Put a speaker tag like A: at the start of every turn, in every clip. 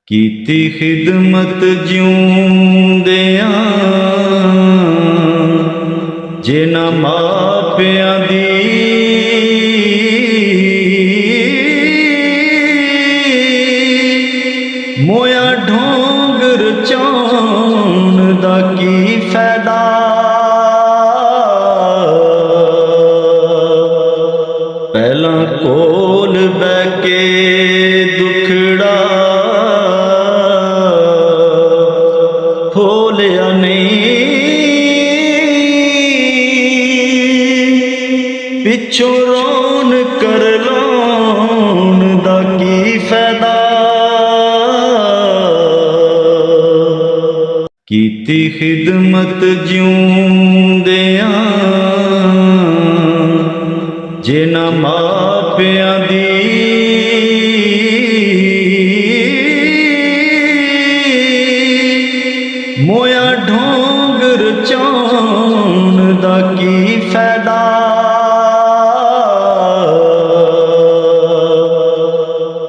A: ਕੀਤੀ ਖਿਦਮਤ ਜਿਉਂਦਿਆਂ ਜਿਨ੍ਹਾਂ ਮਾਪਿਆਂ ਦੀ ਮੋਇਆ ਢੋਂਗ ਰਚਾਉਣ ਦਾ ਕੀ ਫਾਇਦਾ। ਪਹਿਲਾਂ ਕੋਲ ਬਹਿ ਕੇ ਦੁਖੜਾ ਫੋਲਿਆ ਨਹੀਂ, ਪਿੱਛੋਂ ਰੌਣ ਕਰ ਲਾਉਣ ਦਾ ਕੀ ਫਾਇਦਾ। ਕੀਤੀ ਖਿਦਮਤ ਜਿਉਂਦਿਆਂ ਜਿਨ੍ਹਾਂ ਮਾਪਿਆਂ ਦੀ ਮੋਇਆ ਢੋਂਗ ਰਚਾਉਣ ਦਾ ਕੀ ਫਾਇਦਾ।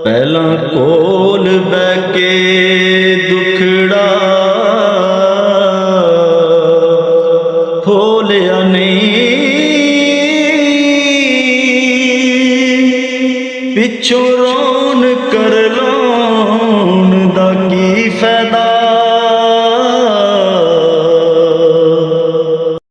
A: ਪਹਿਲਾਂ ਕੋਲ ਬਹਿ ਕੇ ਦੁਖੜਾ ਫੋਲਿਆ ਨਹੀਂ, ਪਿੱਛੋਂ ਰੌਣ ਕਰ